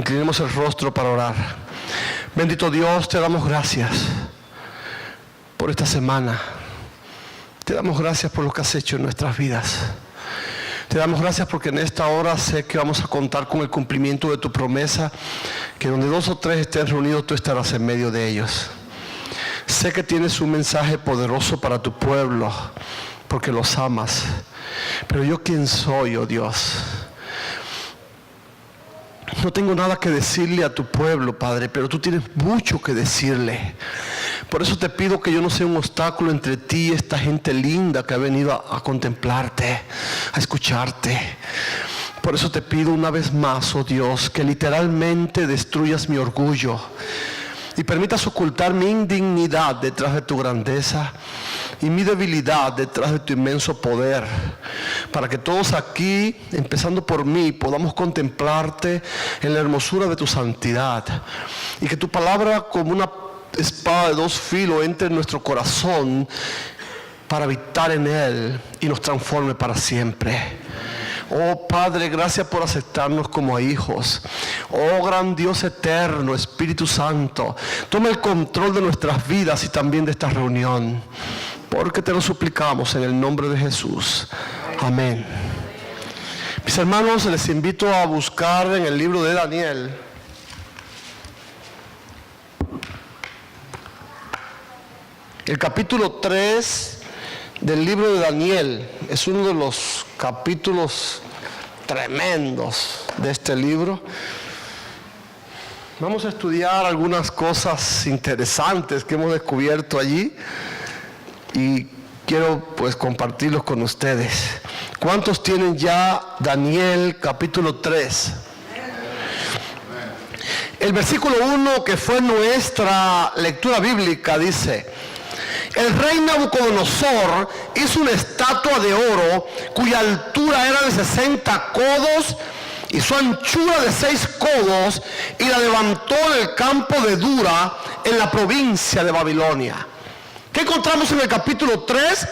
Inclinemos el rostro para orar. Bendito Dios, te damos gracias por esta semana. Te damos gracias por lo que has hecho en nuestras vidas. Te damos gracias porque en esta hora sé que vamos a contar con el cumplimiento de tu promesa, que donde 2 o 3 estén reunidos, tú estarás en medio de ellos. Sé que tienes un mensaje poderoso para tu pueblo, porque los amas. Pero yo, ¿quién soy, oh Dios? No tengo nada que decirle a tu pueblo, Padre, pero tú tienes mucho que decirle. Por eso te pido que yo no sea un obstáculo entre ti y esta gente linda que ha venido a contemplarte, a escucharte. Por eso te pido una vez más, oh Dios, que literalmente destruyas mi orgullo y permitas ocultar mi indignidad detrás de tu grandeza y mi debilidad detrás de tu inmenso poder, para que todos aquí, empezando por mí, podamos contemplarte en la hermosura de tu santidad, y que tu palabra, como una espada de 2 filos, entre en nuestro corazón para habitar en él y nos transforme para siempre. Oh Padre, gracias por aceptarnos como hijos. Oh gran Dios eterno, Espíritu Santo, toma el control de nuestras vidas y también de esta reunión, porque te lo suplicamos en el nombre de Jesús. Amén. Mis hermanos, les invito a buscar en el libro de Daniel. El capítulo 3 del libro de Daniel es uno de los capítulos tremendos de este libro. Vamos a estudiar algunas cosas interesantes que hemos descubierto allí y quiero pues compartirlos con ustedes. ¿Cuántos tienen ya Daniel capítulo 3? El versículo 1, que fue nuestra lectura bíblica, dice: el rey Nabucodonosor hizo una estatua de oro cuya altura era de 60 codos y su anchura de 6 codos, y la levantó en el campo de Dura, en la provincia de Babilonia. ¿Qué encontramos en el capítulo 3?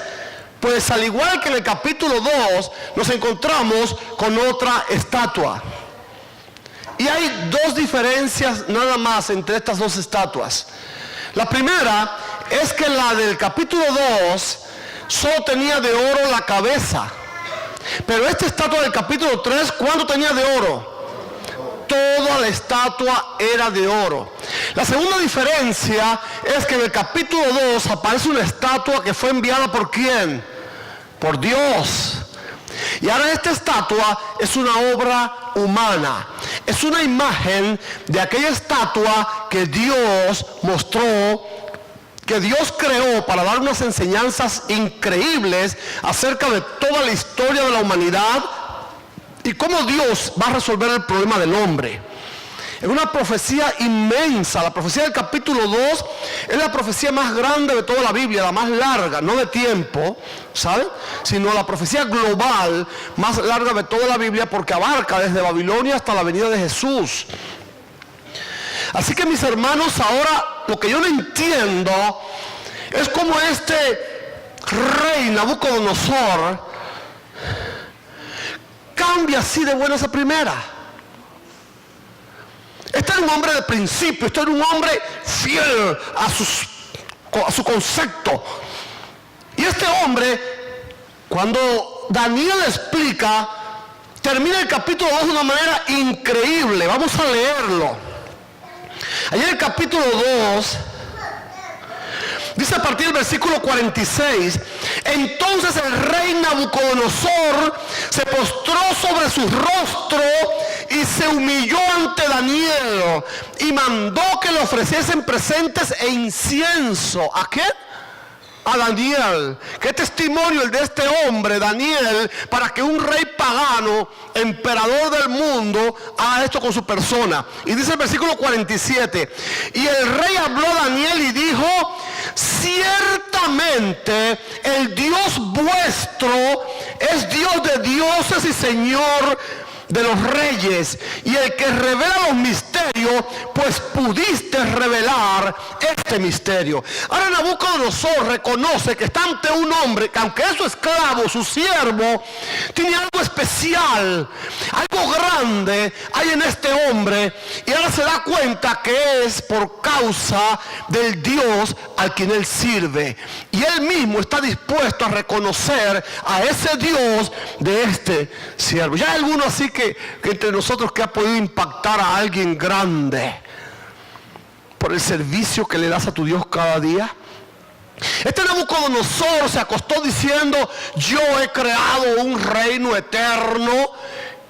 Pues al igual que en el capítulo 2, nos encontramos con otra estatua. Y hay 2 diferencias nada más entre estas 2 estatuas. La primera es que la del capítulo 2 solo tenía de oro la cabeza, pero esta estatua del capítulo 3, ¿cuánto tenía de oro? Toda la estatua era de oro. La segunda diferencia es que en el capítulo 2 aparece una estatua que fue enviada ¿por quién? Por Dios. Y ahora esta estatua es una obra humana. Es una imagen de aquella estatua que Dios mostró, que Dios creó para dar unas enseñanzas increíbles acerca de toda la historia de la humanidad y cómo Dios va a resolver el problema del hombre. Es una profecía inmensa. La profecía del capítulo 2 es la profecía más grande de toda la Biblia, la más larga, no de tiempo, ¿saben? Sino la profecía global más larga de toda la Biblia, porque abarca desde Babilonia hasta la venida de Jesús. Así que, mis hermanos, ahora lo que yo no entiendo es cómo este rey Nabucodonosor cambia así de buenas a primera. Este era un hombre de principio, este era un hombre fiel a su concepto. Y este hombre, cuando Daniel explica, termina el capítulo 2 de una manera increíble. Vamos a leerlo. Allí en el capítulo 2, dice a partir del versículo 46: entonces el rey Nabucodonosor se postró sobre su rostro y se humilló ante Daniel y mandó que le ofreciesen presentes e incienso. ¿A qué? A Daniel. ¿Qué testimonio el de este hombre, Daniel, para que un rey pagano, emperador del mundo, haga esto con su persona? Y dice el versículo 47: y el rey habló a Daniel y dijo: ciertamente el Dios vuestro es Dios de dioses y Señor de los reyes y el que revela los misterios, pues pudiste revelar este misterio. Ahora Nabucodonosor reconoce que está ante un hombre que, aunque es su esclavo, su siervo, tiene algo especial, algo grande hay en este hombre, y ahora se da cuenta que es por causa del Dios al quien él sirve, y él mismo está dispuesto a reconocer a ese Dios de este siervo. Ya hay alguno así que entre nosotros que ha podido impactar a alguien grande por el servicio que le das a tu Dios cada día. Este Nabucodonosor se acostó diciendo: yo he creado un reino eterno.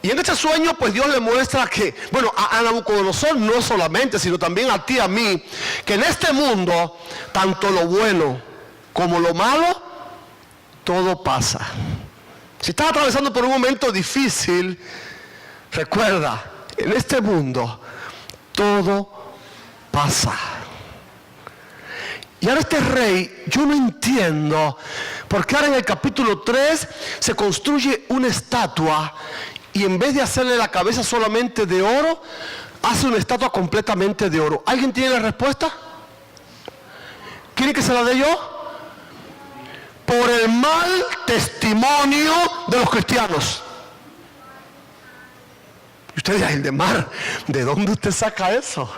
Y en este sueño pues Dios le muestra que, bueno, a Nabucodonosor no solamente, sino también a ti, a mí, que en este mundo, tanto lo bueno como lo malo, todo pasa. Si estás atravesando por un momento difícil, recuerda, en este mundo todo pasa. Y ahora este rey, yo no entiendo por qué ahora en el capítulo 3 se construye una estatua y en vez de hacerle la cabeza solamente de oro, hace una estatua completamente de oro. ¿Alguien tiene la respuesta? ¿Quiere que se la dé yo? Por el mal testimonio de los cristianos. Y usted dirá: Ildemar, ¿de dónde usted saca eso?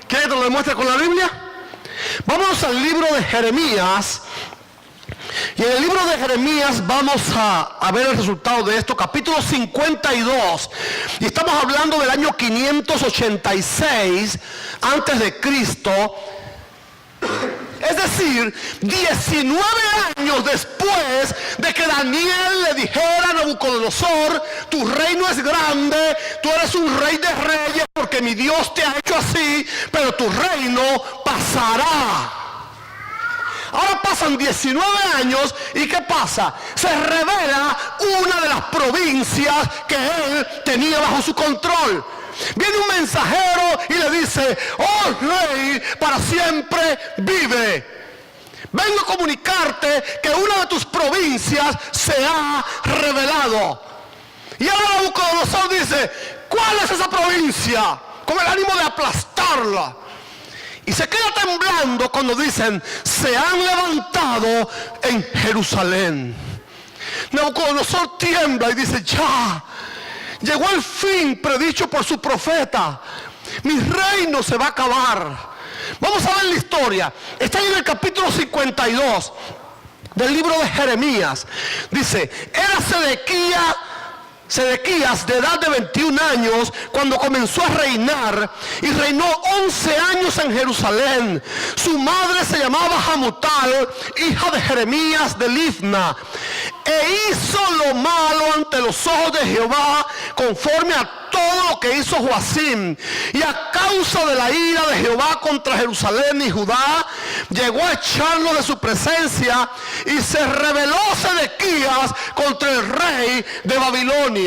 ¿Quiere que te lo demuestre con la Biblia? Vamos al libro de Jeremías. Y en el libro de Jeremías vamos a ver el resultado de esto, capítulo 52. Y estamos hablando del año 586 antes de Cristo. Es decir, 19 años después de que Daniel le dijera a Nabucodonosor: tu reino es grande, tú eres un rey de reyes porque mi Dios te ha hecho así, pero tu reino pasará. Ahora pasan 19 años y ¿qué pasa? Se revela una de las provincias que él tenía bajo su control. Viene un mensajero y le dice: oh rey, para siempre vive. Vengo a comunicarte que una de tus provincias se ha revelado. Y ahora Nabucodonosor dice: ¿cuál es esa provincia? Con el ánimo de aplastarla. Y se queda temblando cuando dicen: se han levantado en Jerusalén. Nabucodonosor tiembla y dice: ya llegó el fin predicho por su profeta. Mi reino se va a acabar. Vamos a ver la historia. Está ahí en el capítulo 52 del libro de Jeremías. Dice: era Sedequías de edad de 21 años cuando comenzó a reinar, y reinó 11 años en Jerusalén. Su madre se llamaba Hamutal, hija de Jeremías de Libna, e hizo lo malo ante los ojos de Jehová, conforme a todo lo que hizo Joacim. Y a causa de la ira de Jehová contra Jerusalén y Judá, llegó a echarlo de su presencia, y se rebeló Sedequías contra el rey de Babilonia.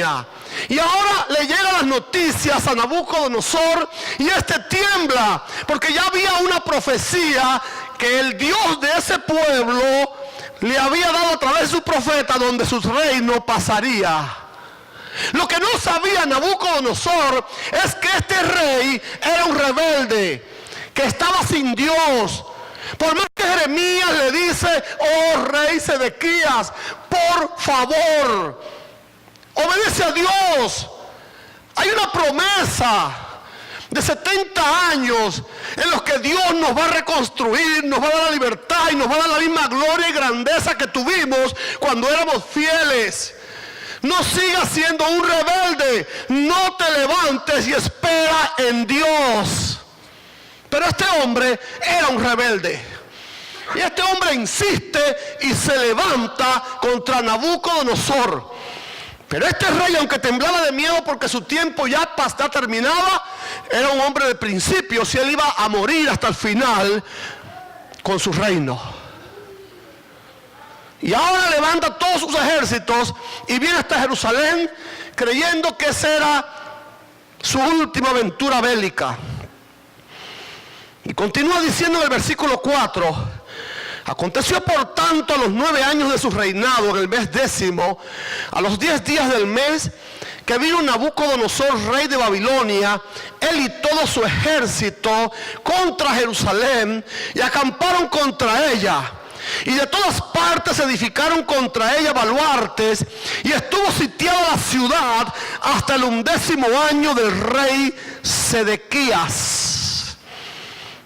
Y ahora le llegan las noticias a Nabucodonosor, y este tiembla, porque ya había una profecía que el Dios de ese pueblo le había dado a través de su profeta, donde su reino pasaría. Lo que no sabía Nabucodonosor es que este rey era un rebelde, que estaba sin Dios. Por más que Jeremías le dice: oh rey Sedequías, por favor, obedece a Dios. Hay una promesa de 70 años en los que Dios nos va a reconstruir, nos va a dar la libertad y nos va a dar la misma gloria y grandeza que tuvimos cuando éramos fieles. No sigas siendo un rebelde, no te levantes y espera en Dios. Pero este hombre era un rebelde, y este hombre insiste y se levanta contra Nabucodonosor. Pero este rey, aunque temblaba de miedo porque su tiempo ya terminaba, era un hombre de principios, y él iba a morir hasta el final con su reino. Y ahora levanta todos sus ejércitos y viene hasta Jerusalén, creyendo que esa era su última aventura bélica. Y continúa diciendo en el versículo 4: aconteció por tanto a los 9 años de su reinado, en el mes 10º, a los 10 días del mes, que vino Nabucodonosor, rey de Babilonia, él y todo su ejército contra Jerusalén, y acamparon contra ella. Y de todas partes edificaron contra ella baluartes, y estuvo sitiada la ciudad hasta el 11º año del rey Sedequías.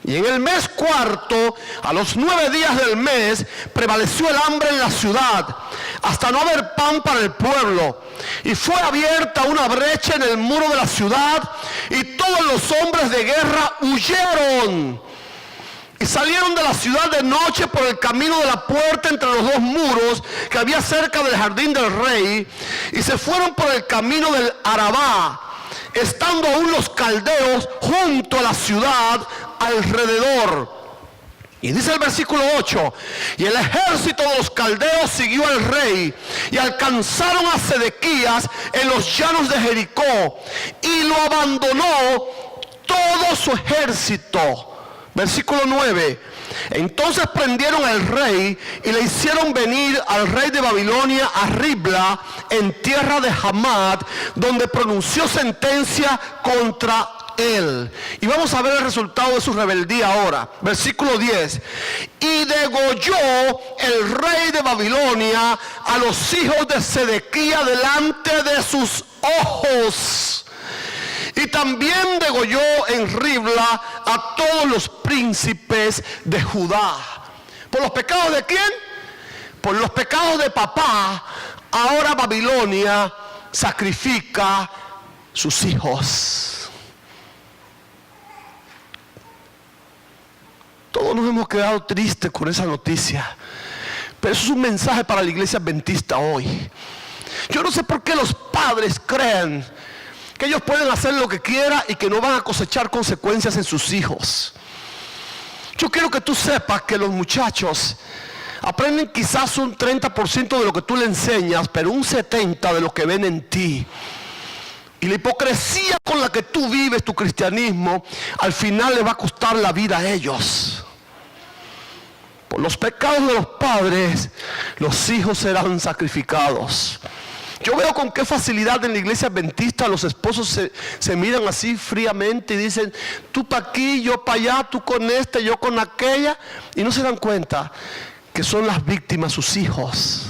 Y en el mes cuarto, a los 9 días del mes, prevaleció el hambre en la ciudad, hasta no haber pan para el pueblo. Y fue abierta una brecha en el muro de la ciudad, y todos los hombres de guerra huyeron. Y salieron de la ciudad de noche por el camino de la puerta entre los dos muros que había cerca del jardín del rey, y se fueron por el camino del Arabá, estando aún los caldeos junto a la ciudad alrededor. Y dice el versículo 8: y el ejército de los caldeos siguió al rey, y alcanzaron a Sedequías en los llanos de Jericó, y lo abandonó todo su ejército. Versículo 9: entonces prendieron al rey y le hicieron venir al rey de Babilonia a Ribla, en tierra de Hamat, donde pronunció sentencia contra él. Y vamos a ver el resultado de su rebeldía ahora. Versículo 10: y degolló el rey de Babilonia a los hijos de Sedequías delante de sus ojos. Y también degolló en Ribla a todos los príncipes de Judá. ¿Por los pecados de quién? Por los pecados de papá. Ahora Babilonia sacrifica sus hijos. Todos nos hemos quedado tristes con esa noticia, pero eso es un mensaje para la iglesia adventista hoy. Yo no sé por qué los padres creen que ellos pueden hacer lo que quieran y que no van a cosechar consecuencias en sus hijos. Yo quiero que tú sepas que los muchachos aprenden quizás un 30% de lo que tú le enseñas, pero un 70% de lo que ven en ti. Y la hipocresía con la que tú vives tu cristianismo, al final le va a costar la vida a ellos. Por los pecados de los padres, los hijos serán sacrificados. Yo veo con qué facilidad en la iglesia adventista los esposos se miran así fríamente y dicen: tú para aquí, yo para allá, tú con este, yo con aquella. Y no se dan cuenta que son las víctimas sus hijos.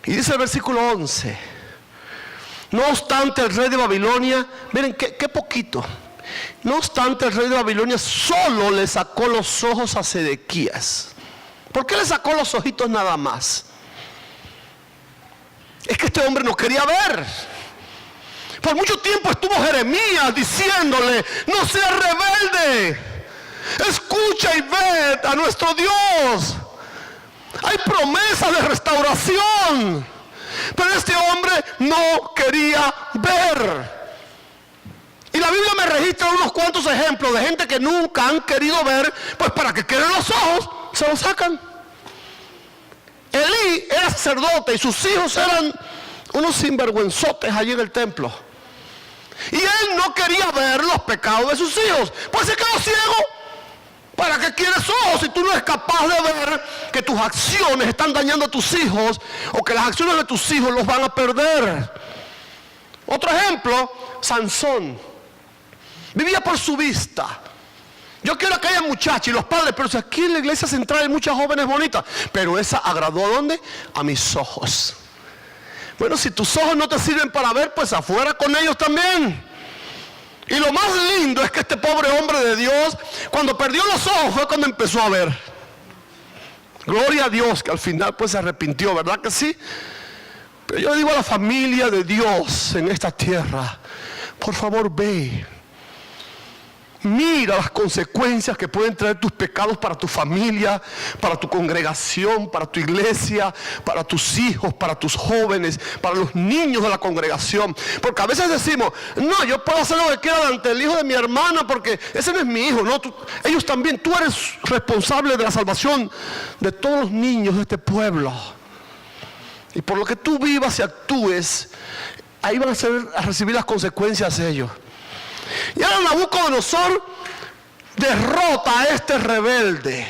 Y dice el versículo 11: no obstante el rey de Babilonia, miren qué poquito. No obstante el rey de Babilonia solo le sacó los ojos a Sedequías. ¿Por qué le sacó los ojitos nada más? Es que este hombre no quería ver. Por mucho tiempo estuvo Jeremías diciéndole: no seas rebelde, escucha y ve a nuestro Dios. Hay promesas de restauración. Pero este hombre no quería ver. Y la Biblia me registra unos cuantos ejemplos de gente que nunca han querido ver, pues para que queden los ojos, se los sacan. Elí era sacerdote y sus hijos eran unos sinvergüenzotes allí en el templo. Y él no quería ver los pecados de sus hijos, pues se quedó ciego. ¿Para qué quieres ojos si tú no eres capaz de ver que tus acciones están dañando a tus hijos, o que las acciones de tus hijos los van a perder? Otro ejemplo, Sansón. Vivía por su vista. Yo quiero a aquella muchacha y los padres, pero si aquí en la iglesia central hay muchas jóvenes bonitas, pero esa agradó ¿a dónde? A mis ojos. Bueno, si tus ojos no te sirven para ver, pues afuera con ellos también. Y lo más lindo es que este pobre hombre de Dios, cuando perdió los ojos, fue cuando empezó a ver. Gloria a Dios, que al final pues se arrepintió, ¿verdad que sí? Pero yo digo a la familia de Dios en esta tierra: por favor, ve. Mira las consecuencias que pueden traer tus pecados para tu familia, para tu congregación, para tu iglesia, para tus hijos, para tus jóvenes, para los niños de la congregación. Porque a veces decimos: no, yo puedo hacer lo que quiera ante el hijo de mi hermana porque ese no es mi hijo. No, ellos también, tú eres responsable de la salvación de todos los niños de este pueblo. Y por lo que tú vivas y actúes, ahí van a recibir las consecuencias ellos. Y ahora Nabucodonosor derrota a este rebelde.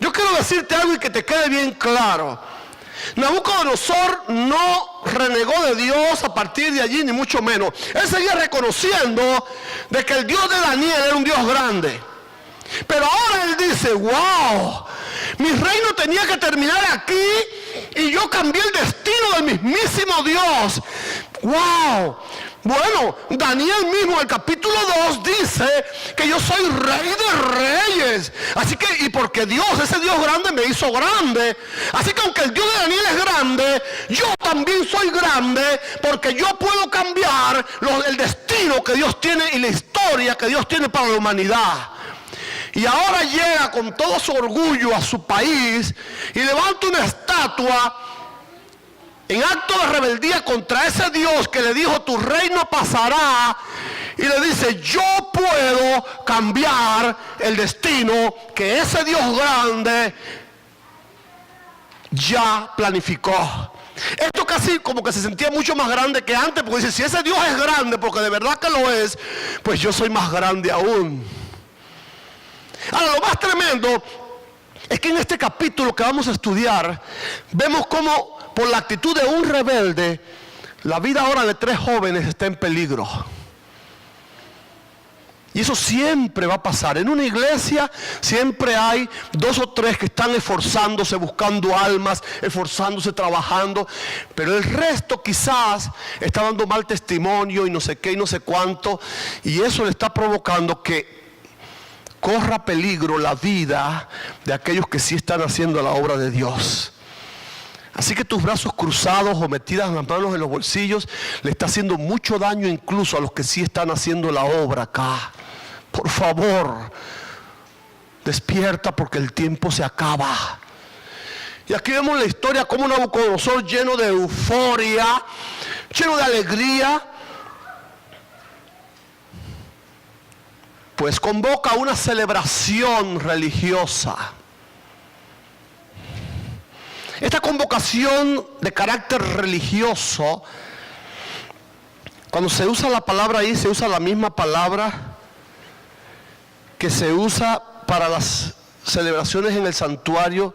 Yo quiero decirte algo y que te quede bien claro. Nabucodonosor no renegó de Dios a partir de allí, ni mucho menos. Él seguía reconociendo de que el Dios de Daniel era un Dios grande. Pero ahora él dice, wow, mi reino tenía que terminar aquí y yo cambié el destino del mismísimo Dios. Wow. Bueno, Daniel mismo en el capítulo 2 dice que yo soy rey de reyes. Así que, y porque Dios, ese Dios grande me hizo grande. Así que aunque el Dios de Daniel es grande, yo también soy grande porque yo puedo cambiar el destino que Dios tiene y la historia que Dios tiene para la humanidad. Y ahora llega con todo su orgullo a su país y levanta una estatua en acto de rebeldía contra ese Dios que le dijo, tu reino pasará. Y le dice, yo puedo cambiar el destino que ese Dios grande ya planificó. Esto casi como que se sentía mucho más grande que antes, porque dice, si ese Dios es grande, porque de verdad que lo es, pues yo soy más grande aún. Ahora, lo más tremendo es que en este capítulo que vamos a estudiar, vemos cómo por la actitud de un rebelde, la vida ahora de 3 jóvenes está en peligro. Y eso siempre va a pasar. En una iglesia siempre hay 2 o 3 que están esforzándose, buscando almas, esforzándose, trabajando. Pero el resto quizás está dando mal testimonio y no sé qué y no sé cuánto. Y eso le está provocando que corra peligro la vida de aquellos que sí están haciendo la obra de Dios. Así que tus brazos cruzados o metidas las manos en los bolsillos le está haciendo mucho daño incluso a los que sí están haciendo la obra acá. Por favor, despierta porque el tiempo se acaba. Y aquí vemos la historia como Nabucodonosor, lleno de euforia, lleno de alegría, pues convoca una celebración religiosa. Esta convocación de carácter religioso, cuando se usa la palabra ahí, se usa la misma palabra que se usa para las celebraciones en el santuario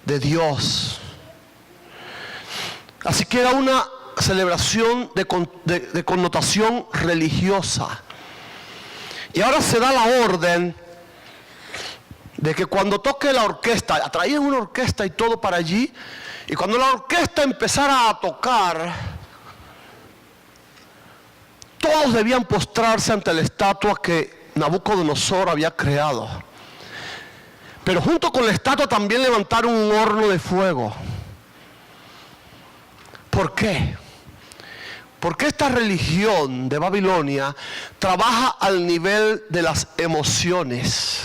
de Dios. Así que era una celebración de connotación religiosa. Y ahora se da la orden de que cuando toque la orquesta, traían una orquesta y todo para allí, y cuando la orquesta empezara a tocar, todos debían postrarse ante la estatua que Nabucodonosor había creado. Pero junto con la estatua también levantaron un horno de fuego. ¿Por qué? Porque esta religión de Babilonia trabaja al nivel de las emociones.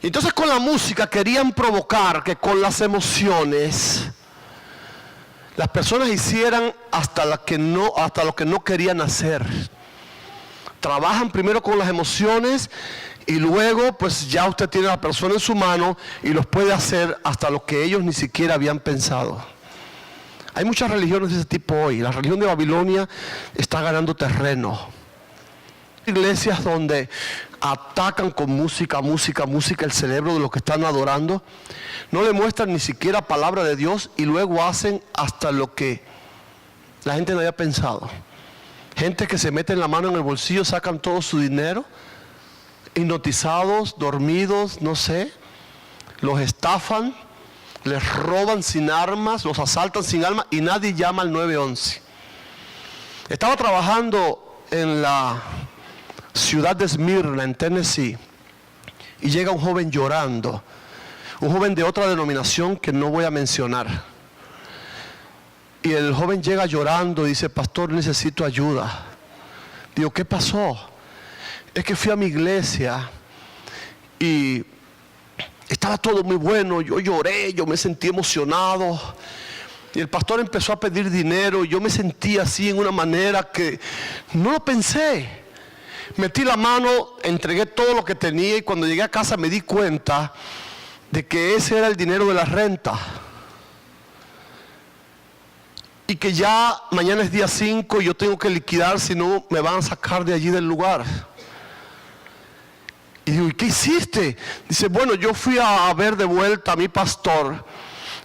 Entonces con la música querían provocar que con las emociones las personas hicieran hasta lo que no querían hacer. Trabajan primero con las emociones y luego pues ya usted tiene a la persona en su mano y los puede hacer hasta lo que ellos ni siquiera habían pensado. Hay muchas religiones de ese tipo hoy. La religión de Babilonia está ganando terreno. Iglesias donde atacan con música el cerebro de los que están adorando. No le muestran ni siquiera palabra de Dios y luego hacen hasta lo que la gente no había pensado. Gente que se mete la mano en el bolsillo, sacan todo su dinero, hipnotizados, dormidos, no sé, los estafan, les roban sin armas, los asaltan sin armas y nadie llama al 911. Estaba trabajando en la ciudad de Esmirna, en Tennessee, y llega un joven llorando, un joven de otra denominación que no voy a mencionar. Y el joven llega llorando y dice, pastor, necesito ayuda. Digo, ¿qué pasó? Es que fui a mi iglesia y estaba todo muy bueno, yo lloré, yo me sentí emocionado. Y el pastor empezó a pedir dinero y yo me sentí así en una manera que no lo pensé. Metí la mano, entregué todo lo que tenía y cuando llegué a casa me di cuenta de que ese era el dinero de la renta. Y que ya mañana es día 5 y yo tengo que liquidar, si no me van a sacar de allí del lugar. Y digo, ¿y qué hiciste? Dice, bueno, yo fui a ver de vuelta a mi pastor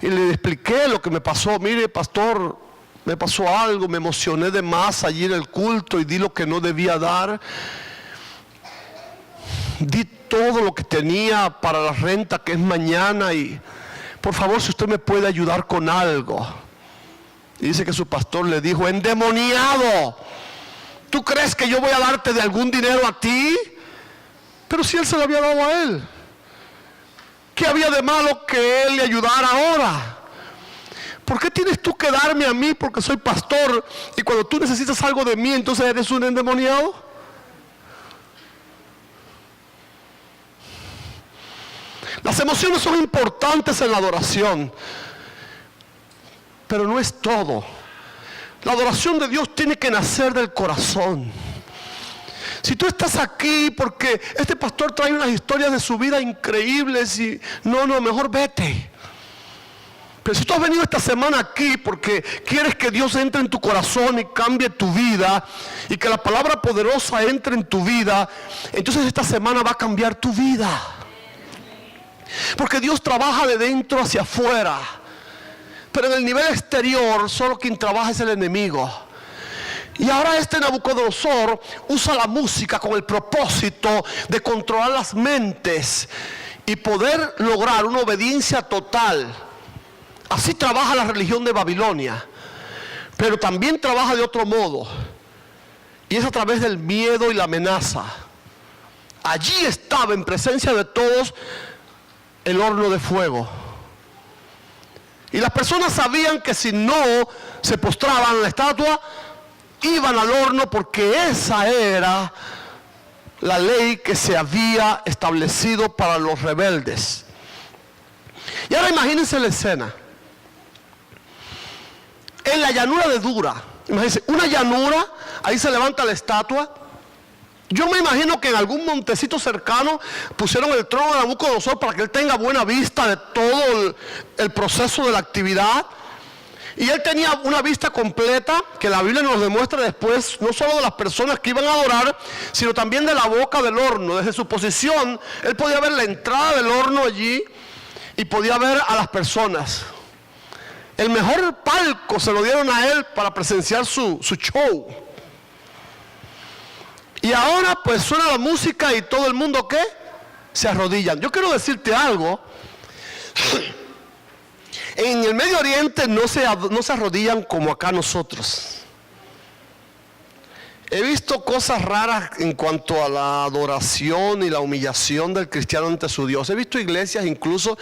y le expliqué lo que me pasó. Mire, pastor, me pasó algo, me emocioné de más allí en el culto y di lo que no debía dar. Di todo lo que tenía para la renta que es mañana y por favor, si usted me puede ayudar con algo. Y dice que su pastor le dijo, endemoniado, ¿tú crees que yo voy a darte de algún dinero a ti? Pero si él se lo había dado a él, ¿qué había de malo que él le ayudara ahora? ¿Por qué tienes tú que darme a mí porque soy pastor y cuando tú necesitas algo de mí entonces eres un endemoniado? Las emociones son importantes en la adoración, pero no es todo. La adoración de Dios tiene que nacer del corazón. Si tú estás aquí porque este pastor trae unas historias de su vida increíbles y no, mejor vete. Pero si tú has venido esta semana aquí porque quieres que Dios entre en tu corazón y cambie tu vida y que la palabra poderosa entre en tu vida, entonces esta semana va a cambiar tu vida. Porque Dios trabaja de dentro hacia afuera, pero en el nivel exterior solo quien trabaja es el enemigo. Y ahora este Nabucodonosor usa la música con el propósito de controlar las mentes y poder lograr una obediencia total. Así trabaja la religión de Babilonia, pero también trabaja de otro modo, y es a través del miedo y la amenaza. Allí estaba en presencia de todos el horno de fuego. Y las personas sabían que si no se postraban en la estatua, iban al horno, porque esa era la ley que se había establecido para los rebeldes. Y ahora imagínense la escena. En la llanura de Dura, imagínense, una llanura, ahí se levanta la estatua. Yo me imagino que en algún montecito cercano pusieron el trono de Nabucodonosor para que él tenga buena vista de todo el proceso de la actividad. Y él tenía una vista completa, que la Biblia nos demuestra después, no solo de las personas que iban a adorar, sino también de la boca del horno. Desde su posición, él podía ver la entrada del horno allí y podía ver a las personas. El mejor palco se lo dieron a él para presenciar su show. Y ahora pues suena la música y todo el mundo, ¿qué? Se arrodillan. Yo quiero decirte algo. En el Medio Oriente no se arrodillan como acá nosotros. He visto cosas raras en cuanto a la adoración y la humillación del cristiano ante su Dios. He visto iglesias incluso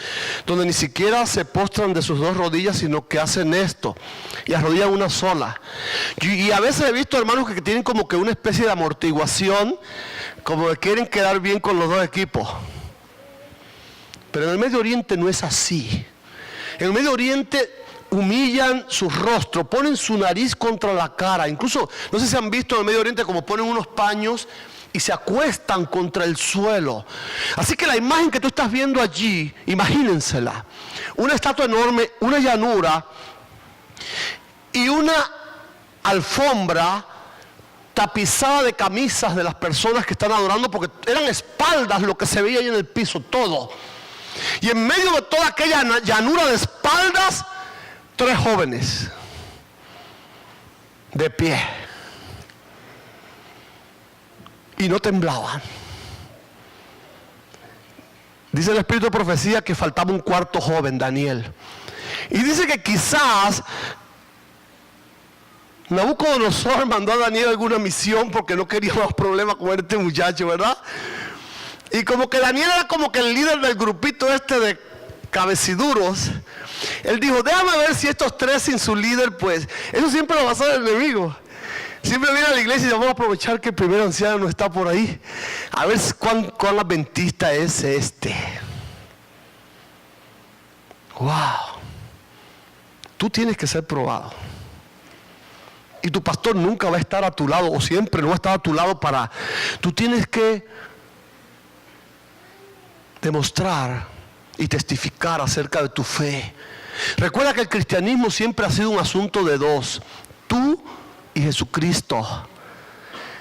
donde ni siquiera se postran de sus dos rodillas, sino que hacen esto y arrodillan una sola. Y a veces he visto hermanos que tienen como que una especie de amortiguación, como que quieren quedar bien con los dos equipos. Pero en el Medio Oriente no es así. En el Medio Oriente humillan su rostro, ponen su nariz contra la cara. Incluso, no sé si han visto en el Medio Oriente como ponen unos paños y se acuestan contra el suelo. Así que la imagen que tú estás viendo allí, imagínensela. Una estatua enorme, una llanura y una alfombra tapizada de camisas de las personas que están adorando, porque eran espaldas lo que se veía ahí en el piso, todo. Y en medio de toda aquella llanura de espaldas, 3 jóvenes de pie y no temblaban. Dice el espíritu de profecía que faltaba un cuarto joven, Daniel, y dice que quizás Nabucodonosor mandó a Daniel alguna misión porque no quería más problemas con este muchacho, ¿verdad? Y como que Daniel era como que el líder del grupito este de cabeciduros. Él dijo, déjame ver si estos 3 sin su líder, pues, eso siempre lo va a hacer el enemigo. Siempre viene a la iglesia y vamos a aprovechar que el primer anciano no está por ahí. A ver cuán adventista es este. Wow. Tú tienes que ser probado. Y tu pastor nunca va a estar a tu lado, o siempre no va a estar a tu lado para... Tú tienes que demostrar y testificar acerca de tu fe. Recuerda que el cristianismo siempre ha sido un asunto de 2, tú y Jesucristo.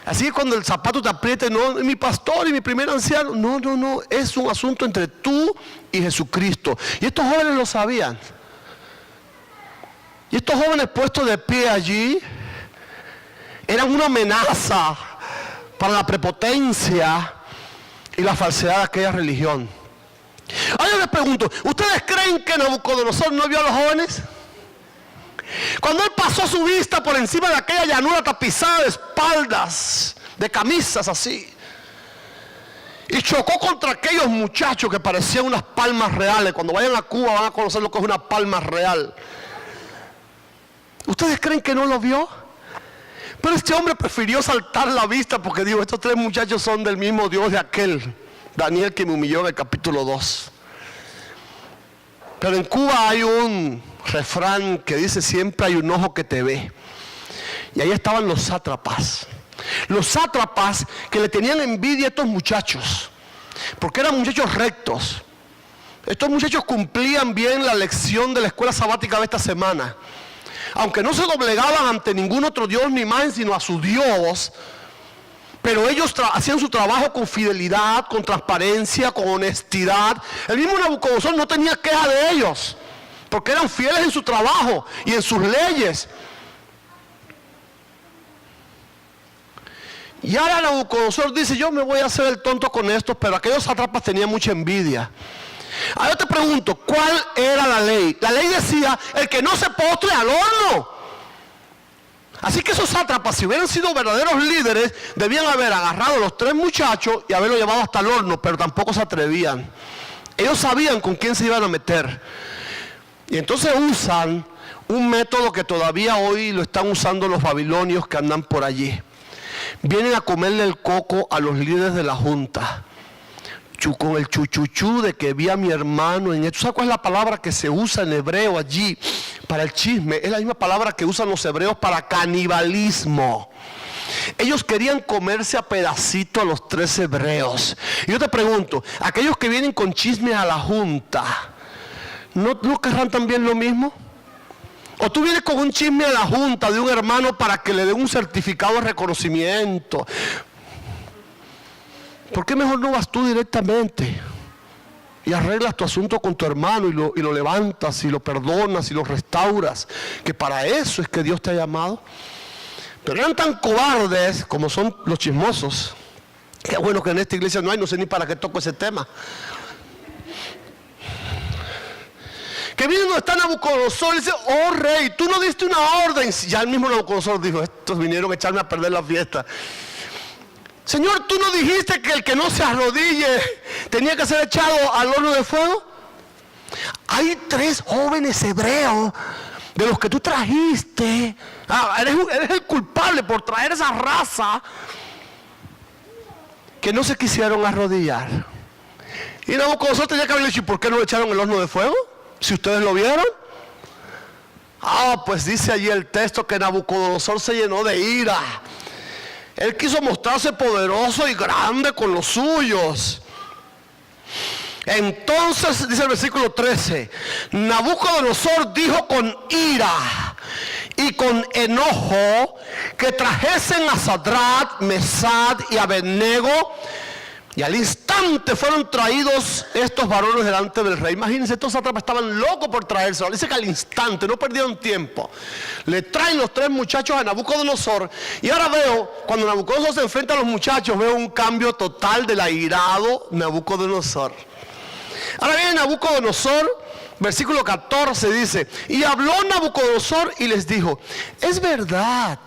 Así que cuando el zapato te apriete, no, mi pastor y mi primer anciano. No, es un asunto entre tú y Jesucristo. Y estos jóvenes lo sabían. Y estos jóvenes puestos de pie allí eran una amenaza para la prepotencia y la falsedad de aquella religión. Ahora yo les pregunto, ¿ustedes creen que Nabucodonosor no vio a los jóvenes? Cuando él pasó su vista por encima de aquella llanura tapizada de espaldas, de camisas así, y chocó contra aquellos muchachos que parecían unas palmas reales. Cuando vayan a Cuba van a conocer lo que es una palma real. ¿Ustedes creen que no lo vio? Pero este hombre prefirió saltar la vista porque dijo, estos tres muchachos son del mismo Dios de aquel Daniel que me humilló en el capítulo 2. Pero en Cuba hay un refrán que dice, siempre hay un ojo que te ve. Y ahí estaban los sátrapas. Los sátrapas que le tenían envidia a estos muchachos, porque eran muchachos rectos. Estos muchachos cumplían bien la lección de la escuela sabática de esta semana. Aunque no se doblegaban ante ningún otro Dios ni imagen, sino a su Dios, pero ellos hacían su trabajo con fidelidad, con transparencia, con honestidad. El mismo Nabucodonosor no tenía queja de ellos, porque eran fieles en su trabajo y en sus leyes. Y ahora Nabucodonosor dice, yo me voy a hacer el tonto con estos, pero aquellos sátrapas tenían mucha envidia. Ahora te pregunto, ¿cuál era la ley? La ley decía, el que no se postre al horno. Así que esos sátrapas, si hubieran sido verdaderos líderes, debían haber agarrado a los tres muchachos y haberlos llevado hasta el horno, pero tampoco se atrevían. Ellos sabían con quién se iban a meter. Y entonces usan un método que todavía hoy lo están usando los babilonios que andan por allí. Vienen a comerle el coco a los líderes de la junta. Con el chuchuchú de que vi a mi hermano en esto. ¿Sabes cuál es la palabra que se usa en hebreo allí para el chisme? Es la misma palabra que usan los hebreos para canibalismo. Ellos querían comerse a pedacitos a los tres hebreos. Y yo te pregunto, aquellos que vienen con chismes a la junta, ¿no querrán también lo mismo? O tú vienes con un chisme a la junta de un hermano para que le dé un certificado de reconocimiento. ¿Por qué mejor no vas tú directamente y arreglas tu asunto con tu hermano y lo levantas y lo perdonas y lo restauras? Que para eso es que Dios te ha llamado. Pero eran tan cobardes como son los chismosos. Qué bueno que en esta iglesia no hay, no sé ni para qué toco ese tema. Que viene donde está Nabucodonosor y dice, oh rey, tú no diste una orden. Ya el mismo Nabucodonosor dijo, estos vinieron a echarme a perder la fiesta. Señor, ¿tú no dijiste que el que no se arrodille tenía que ser echado al horno de fuego? Hay tres jóvenes hebreos de los que tú trajiste. Eres el culpable por traer esa raza que no se quisieron arrodillar. Y Nabucodonosor tenía que haberle dicho, ¿por qué no lo echaron al horno de fuego? Si ustedes lo vieron. Pues dice allí el texto que Nabucodonosor se llenó de ira. Él quiso mostrarse poderoso y grande con los suyos. Entonces, dice el versículo 13, Nabucodonosor dijo con ira y con enojo que trajesen a Sadrach, Mesach y Abednego. Y al instante fueron traídos estos varones delante del rey. Imagínense, estos sátrapas estaban locos por traérselo. Dice que al instante, no perdieron tiempo. Le traen los tres muchachos a Nabucodonosor. Y ahora veo, cuando Nabucodonosor se enfrenta a los muchachos, veo un cambio total del airado Nabucodonosor. Ahora viene Nabucodonosor, versículo 14 dice, y habló Nabucodonosor y les dijo, es verdad,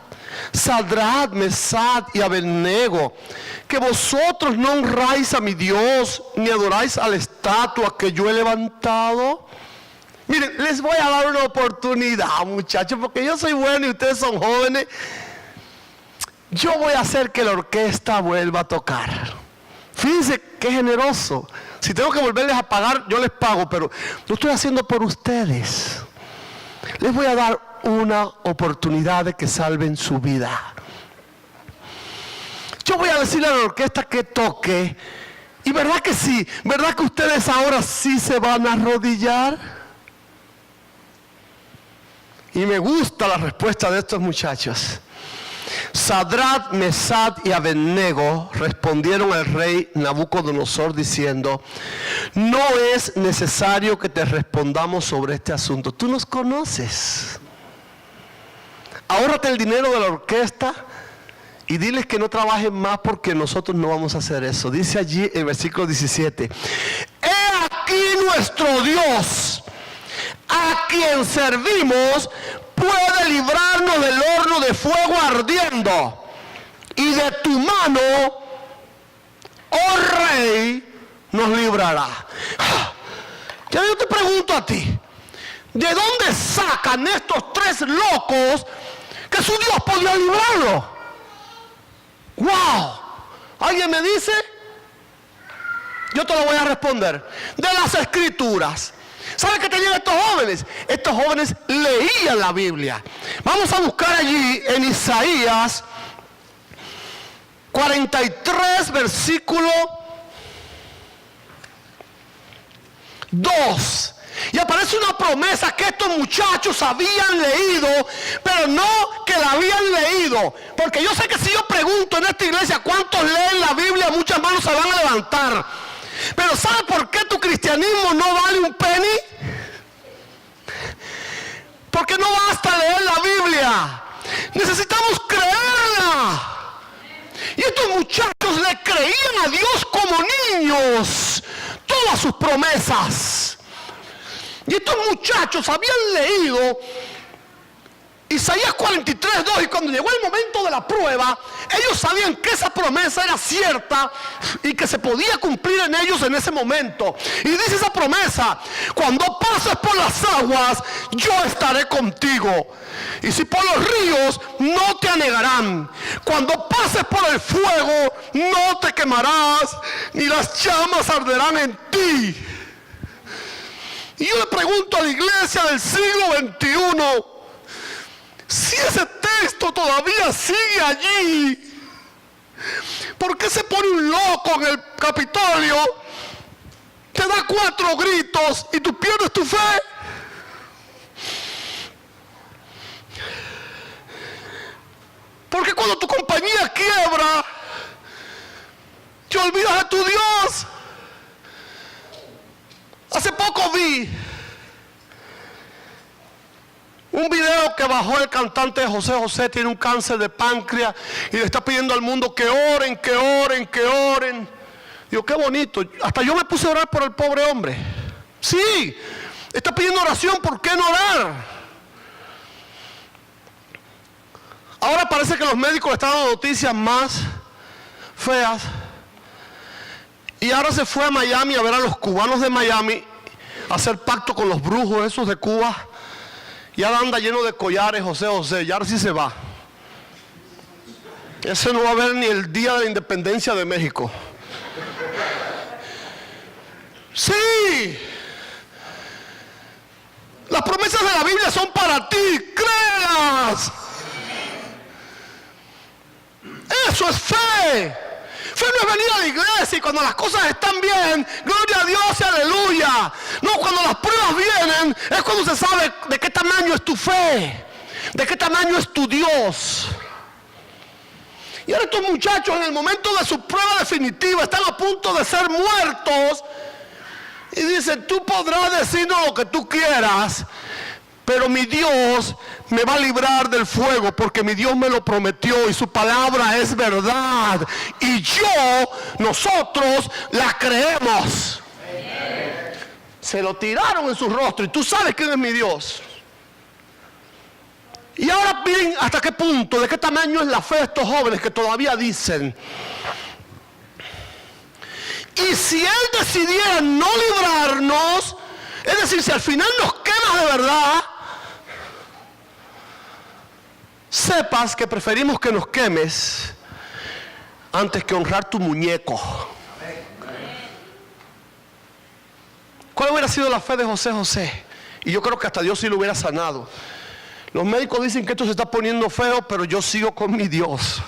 Sadrach, Mesach y Abednego, que vosotros no honráis a mi Dios, ni adoráis a la estatua que yo he levantado. Miren, les voy a dar una oportunidad, muchachos, porque yo soy bueno y ustedes son jóvenes. Yo voy a hacer que la orquesta vuelva a tocar. Fíjense qué generoso. Si tengo que volverles a pagar, yo les pago, pero lo estoy haciendo por ustedes. Les voy a dar una oportunidad de que salven su vida. Yo voy a decirle a la orquesta que toque. Y verdad que sí, verdad que ustedes ahora sí se van a arrodillar. Y me gusta la respuesta de estos muchachos. Sadrach, Mesach y Abednego respondieron al rey Nabucodonosor diciendo: no es necesario que te respondamos sobre este asunto. Tú nos conoces. Ahórrate el dinero de la orquesta y diles que no trabajen más, porque nosotros no vamos a hacer eso. Dice allí el versículo 17: he aquí nuestro Dios, a quien servimos, puede librarnos del horno de fuego ardiendo, y de tu mano, oh rey, nos librará. Ya yo te pregunto a ti, ¿de dónde sacan estos tres locos que su Dios podía librarlo? ¡Wow! ¿Alguien me dice? Yo te lo voy a responder. De las Escrituras. ¿Sabe qué tenían estos jóvenes? Estos jóvenes leían la Biblia. Vamos a buscar allí en Isaías 43, versículo 2. Y aparece una promesa que estos muchachos habían leído, pero no que la habían leído. Porque yo sé que si yo pregunto en esta iglesia cuántos leen la Biblia, muchas manos se van a levantar. Pero ¿sabe por qué tu cristianismo no vale un penny? Porque no basta leer la Biblia, necesitamos creerla. Y estos muchachos le creían a Dios como niños todas sus promesas. Y estos muchachos habían leído Isaías 43, 2, y cuando llegó el momento de la prueba, ellos sabían que esa promesa era cierta y que se podía cumplir en ellos en ese momento. Y dice esa promesa: cuando pases por las aguas, yo estaré contigo. Y si por los ríos, no te anegarán. Cuando pases por el fuego, no te quemarás, ni las llamas arderán en ti. Y yo le pregunto a la iglesia del siglo XXI, si ese texto todavía sigue allí, ¿por qué se pone un loco en el Capitolio, te da 4 gritos y tú pierdes tu fe? Porque cuando tu compañía quiebra, te olvidas de tu Dios. Hace poco vi un video que bajó el cantante José José. Tiene un cáncer de páncreas y le está pidiendo al mundo que oren, que oren, que oren. Digo, qué bonito. Hasta yo me puse a orar por el pobre hombre. Sí, está pidiendo oración, ¿por qué no orar? Ahora parece que los médicos le están dando noticias más feas. Y ahora se fue a Miami a ver a los cubanos de Miami, a hacer pacto con los brujos esos de Cuba. Y ahora anda lleno de collares José José, y ahora sí se va. Ese no va a ver ni el día de la independencia de México. Sí, las promesas de la Biblia son para ti, créelas. Eso es fe. Fe no es venir a la iglesia y cuando las cosas están bien, gloria a Dios y aleluya. No, cuando las pruebas vienen, es cuando se sabe de qué tamaño es tu fe, de qué tamaño es tu Dios. Y ahora estos muchachos, en el momento de su prueba definitiva, están a punto de ser muertos. Y dicen, tú podrás decirnos lo que tú quieras, pero mi Dios me va a librar del fuego, porque mi Dios me lo prometió y su palabra es verdad. Y nosotros la creemos. Se lo tiraron en su rostro y tú sabes quién es mi Dios. Y ahora miren hasta qué punto, de qué tamaño es la fe de estos jóvenes que todavía dicen: y si Él decidiera no librarnos, es decir, si al final nos quema de verdad, sepas que preferimos que nos quemes antes que honrar tu muñeco. ¿Cuál hubiera sido la fe de José José? Y yo creo que hasta Dios sí lo hubiera sanado. Los médicos dicen que esto se está poniendo feo, pero yo sigo con mi Dios.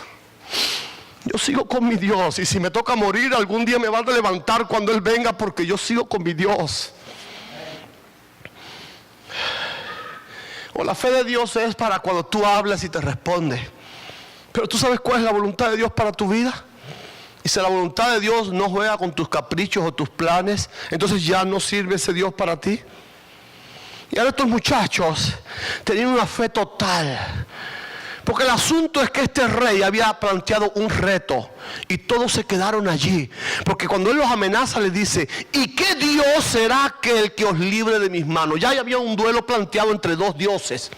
Yo sigo con mi Dios, y si me toca morir, algún día me van a levantar cuando Él venga, porque yo sigo con mi Dios. O la fe de Dios es para cuando tú hablas y te responde. Pero tú sabes cuál es la voluntad de Dios para tu vida. Y si la voluntad de Dios no juega con tus caprichos o tus planes, entonces ya no sirve ese Dios para ti. Y ahora estos muchachos tenían una fe total. Porque el asunto es que este rey había planteado un reto y todos se quedaron allí. Porque cuando él los amenaza les dice: ¿y qué Dios será aquel que os libre de mis manos? Ya había un duelo planteado entre dos dioses.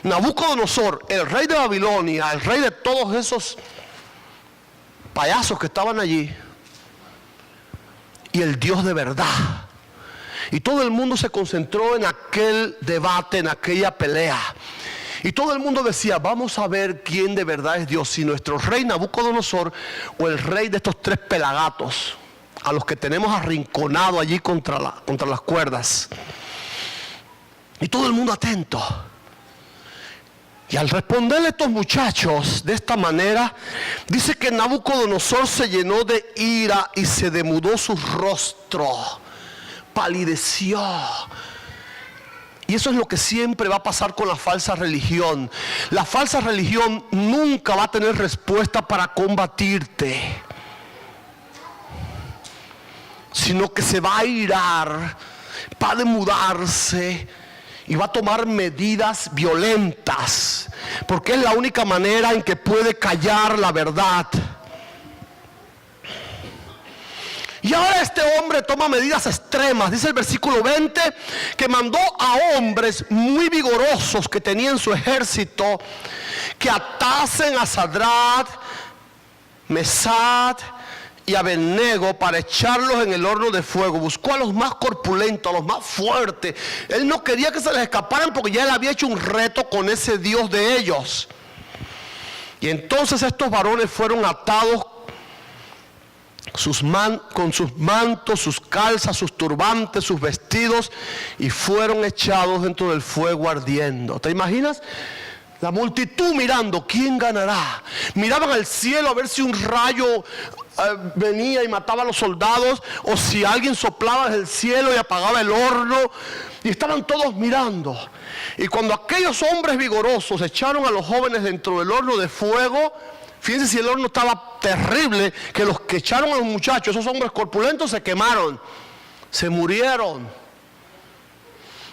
Nabucodonosor, el rey de Babilonia, el rey de todos esos payasos que estaban allí, y el Dios de verdad. Y todo el mundo se concentró en aquel debate, en aquella pelea. Y todo el mundo decía: vamos a ver quién de verdad es Dios, si nuestro rey Nabucodonosor o el rey de estos tres pelagatos, a los que tenemos arrinconado allí contra las cuerdas. Y todo el mundo atento. Y al responderle a estos muchachos de esta manera, dice que Nabucodonosor se llenó de ira y se demudó su rostro, palideció. Y eso es lo que siempre va a pasar con la falsa religión. La falsa religión nunca va a tener respuesta para combatirte, sino que se va a irar, va a demudarse y va a tomar medidas violentas, porque es la única manera en que puede callar la verdad. Y ahora este hombre toma medidas extremas. Dice el versículo 20 que mandó a hombres muy vigorosos que tenían su ejército que atasen a Sadrach, Mesach y Abednego para echarlos en el horno de fuego. Buscó a los más corpulentos, a los más fuertes. Él no quería que se les escaparan porque ya él había hecho un reto con ese Dios de ellos. Y entonces estos varones fueron atados con sus mantos, sus calzas, sus turbantes, sus vestidos, y fueron echados dentro del fuego ardiendo. ¿Te imaginas? La multitud mirando, ¿quién ganará? Miraban al cielo a ver si un rayo venía y mataba a los soldados, o si alguien soplaba desde el cielo y apagaba el horno. Y estaban todos mirando. Y cuando aquellos hombres vigorosos echaron a los jóvenes dentro del horno de fuego, fíjense si el horno estaba terrible, que los que echaron a los muchachos, esos hombres corpulentos, se quemaron, se murieron.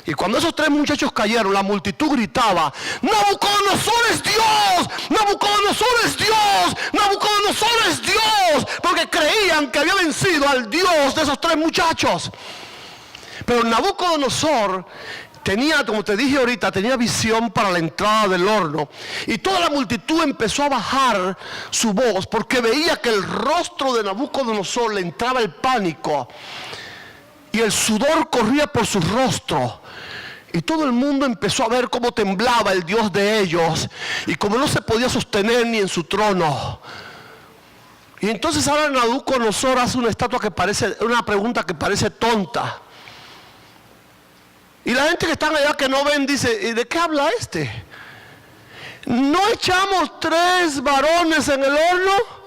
Y cuando esos tres muchachos cayeron, la multitud gritaba: ¡Nabucodonosor es Dios! ¡Nabucodonosor es Dios! ¡Nabucodonosor es Dios! Porque creían que había vencido al Dios de esos tres muchachos. Pero Nabucodonosor tenía, como te dije ahorita, tenía visión para la entrada del horno. Y toda la multitud empezó a bajar su voz porque veía que el rostro de Nabucodonosor le entraba el pánico. Y el sudor corría por su rostro. Y todo el mundo empezó a ver cómo temblaba el Dios de ellos. Y como no se podía sostener ni en su trono. Y entonces ahora Nabucodonosor hace una pregunta que parece tonta. Y la gente que están allá que no ven dice: ¿y de qué habla este? ¿No echamos 3 varones en el horno?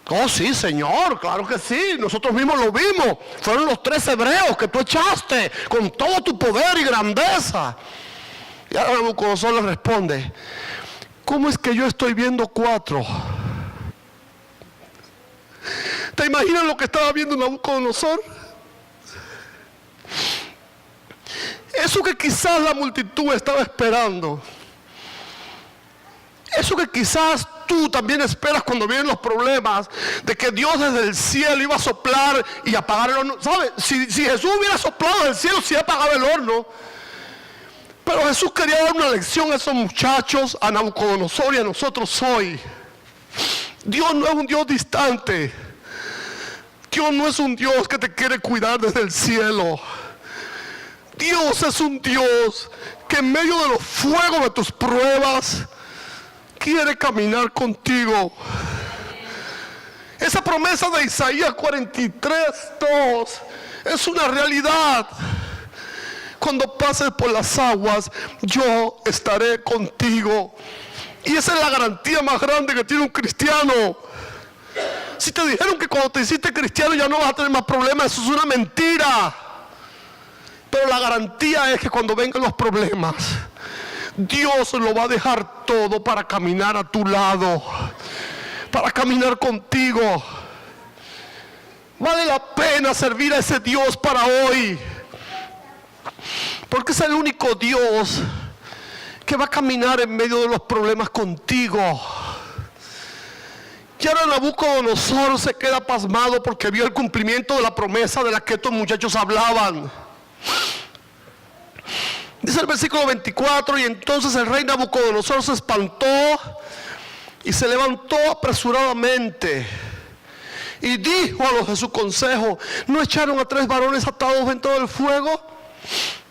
Oh sí, Señor, claro que sí, nosotros mismos lo vimos. Fueron los 3 hebreos que tú echaste con todo tu poder y grandeza. Y ahora Nabucodonosor le responde: ¿cómo es que yo estoy viendo 4? ¿Te imaginas lo que estaba viendo Nabucodonosor? Eso que quizás la multitud estaba esperando. Eso que quizás tú también esperas cuando vienen los problemas, de que Dios desde el cielo iba a soplar y apagar el horno. ¿Sabes? Si Jesús hubiera soplado del cielo, sí apagaba el horno. Pero Jesús quería dar una lección a esos muchachos, a Nabucodonosor y a nosotros hoy. Dios no es un Dios distante. Dios no es un Dios que te quiere cuidar desde el cielo. Dios es un Dios que en medio de los fuegos de tus pruebas quiere caminar contigo. Esa promesa de Isaías 43:2 es una realidad. Cuando pases por las aguas, yo estaré contigo. Y esa es la garantía más grande que tiene un cristiano. Si te dijeron que cuando te hiciste cristiano ya no vas a tener más problemas, eso es una mentira. Pero la garantía es que cuando vengan los problemas, Dios lo va a dejar todo para caminar a tu lado, para caminar contigo. Vale la pena servir a ese Dios para hoy, porque es el único Dios que va a caminar en medio de los problemas contigo. Y ahora Nabucodonosor se queda pasmado porque vio el cumplimiento de la promesa de la que estos muchachos hablaban. Dice el versículo 24: y entonces el rey Nabucodonosor se espantó y se levantó apresuradamente y dijo a los de su consejo: ¿no echaron a 3 varones atados dentro del fuego?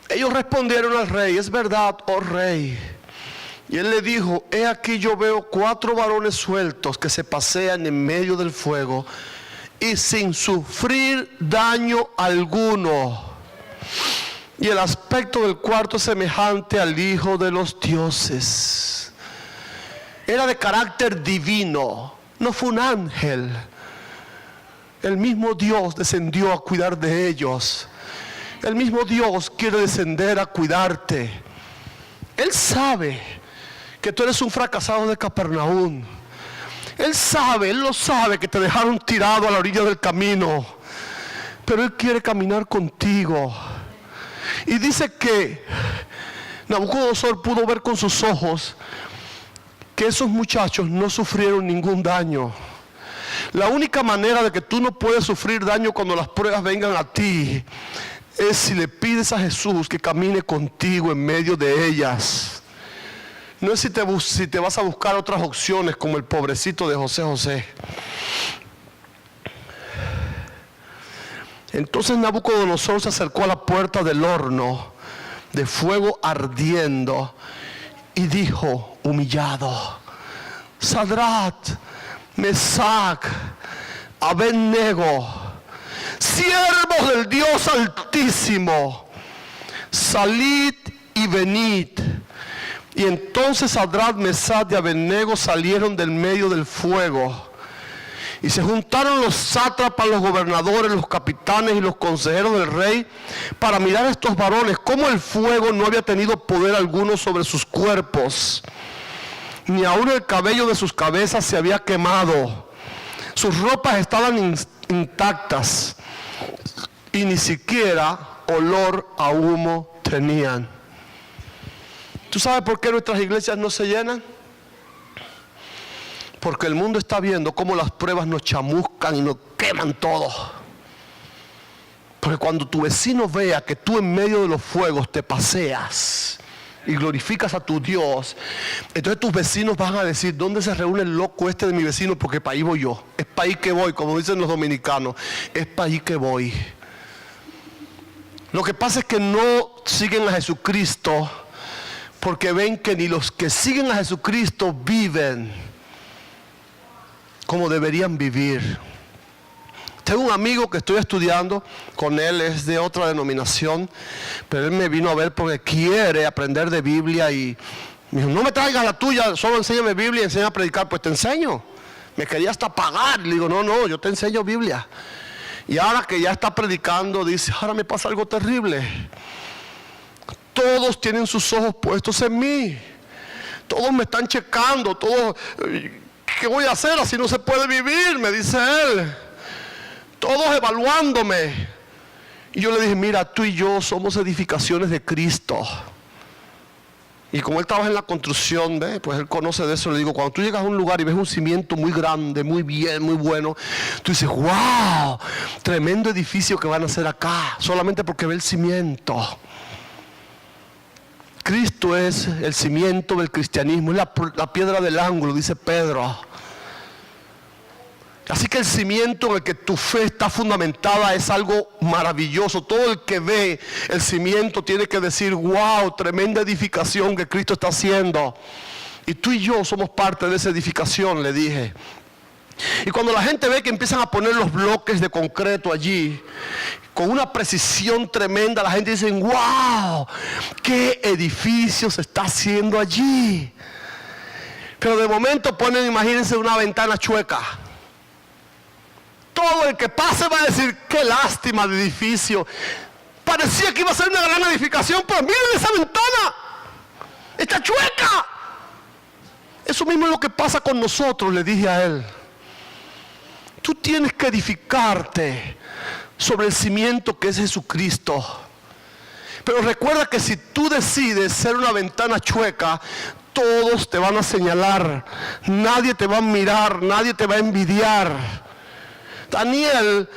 Ellos respondieron al rey: es verdad, oh rey. Y él le dijo: he aquí yo veo 4 varones sueltos que se pasean en medio del fuego y sin sufrir daño alguno. Y el aspecto del cuarto es semejante al Hijo de los dioses. Era de carácter divino, no fue un ángel. El mismo Dios descendió a cuidar de ellos. El mismo Dios quiere descender a cuidarte. Él sabe que tú eres un fracasado de Capernaum. Él lo sabe que te dejaron tirado a la orilla del camino, pero Él quiere caminar contigo. Y dice que Nabucodonosor pudo ver con sus ojos que esos muchachos no sufrieron ningún daño. La única manera de que tú no puedes sufrir daño cuando las pruebas vengan a ti es si le pides a Jesús que camine contigo en medio de ellas. No es si te vas a buscar otras opciones como el pobrecito de José. Entonces Nabucodonosor se acercó a la puerta del horno de fuego ardiendo y dijo humillado: Sadrach, Mesach, Abednego, siervos del Dios Altísimo, salid y venid. Y entonces Sadrach, Mesach y Abednego salieron del medio del fuego. Y se juntaron los sátrapas, los gobernadores, los capitanes y los consejeros del rey para mirar a estos varones, cómo el fuego no había tenido poder alguno sobre sus cuerpos, ni aún el cabello de sus cabezas se había quemado. Sus ropas estaban intactas y ni siquiera olor a humo tenían. ¿Tú sabes por qué nuestras iglesias no se llenan? Porque el mundo está viendo cómo las pruebas nos chamuscan y nos queman todo. Porque cuando tu vecino vea que tú en medio de los fuegos te paseas y glorificas a tu Dios, entonces tus vecinos van a decir: ¿dónde se reúne el loco este de mi vecino? Porque para ahí voy yo. Es para ahí que voy, como dicen los dominicanos. Es para ahí que voy. Lo que pasa es que no siguen a Jesucristo porque ven que ni los que siguen a Jesucristo viven como deberían vivir. Tengo un amigo que estoy estudiando con él, es de otra denominación, pero él me vino a ver porque quiere aprender de Biblia y me dijo: no me traigas la tuya, solo enséñame Biblia y enseña a predicar. Pues te enseño. Me quería hasta pagar. Le digo: no, yo te enseño Biblia. Y ahora que ya está predicando, dice: ahora me pasa algo terrible. Todos tienen sus ojos puestos en mí. Todos me están checando, todos... ¿Qué voy a hacer? Así no se puede vivir, me dice él. Todos evaluándome. Y yo le dije: mira, tú y yo somos edificaciones de Cristo. Y como él trabaja en la construcción, ¿ve? Pues él conoce de eso. Le digo: cuando tú llegas a un lugar y ves un cimiento muy grande, muy bien, muy bueno, tú dices: wow, tremendo edificio que van a hacer acá, solamente porque ve el cimiento. Cristo es el cimiento del cristianismo, es la piedra del ángulo, dice Pedro. Así que el cimiento en el que tu fe está fundamentada es algo maravilloso. Todo el que ve el cimiento tiene que decir: wow, tremenda edificación que Cristo está haciendo. Y tú y yo somos parte de esa edificación, le dije. Y cuando la gente ve que empiezan a poner los bloques de concreto allí, con una precisión tremenda, la gente dice: wow, qué edificio se está haciendo allí. Pero de momento ponen, imagínense, una ventana chueca. Todo el que pase va a decir: qué lástima de edificio. Parecía que iba a ser una gran edificación, pero miren esa ventana. Está chueca. Eso mismo es lo que pasa con nosotros, le dije a él. Tú tienes que edificarte sobre el cimiento que es Jesucristo. Pero recuerda que si tú decides ser una ventana chueca, todos te van a señalar, nadie te va a mirar, nadie te va a envidiar. Daniel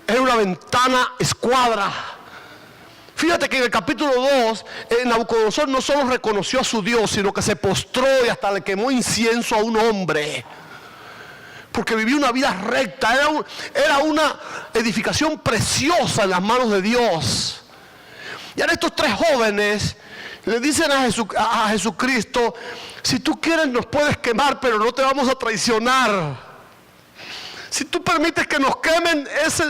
era una ventana escuadra. Fíjate que en el capítulo 2, Nabucodonosor no solo reconoció a su Dios, sino que se postró y hasta le quemó incienso a un hombre. Porque vivía una vida recta, era una edificación preciosa en las manos de Dios. Y ahora estos tres jóvenes le dicen a Jesucristo: si tú quieres nos puedes quemar, pero no te vamos a traicionar. Si tú permites que nos quemen,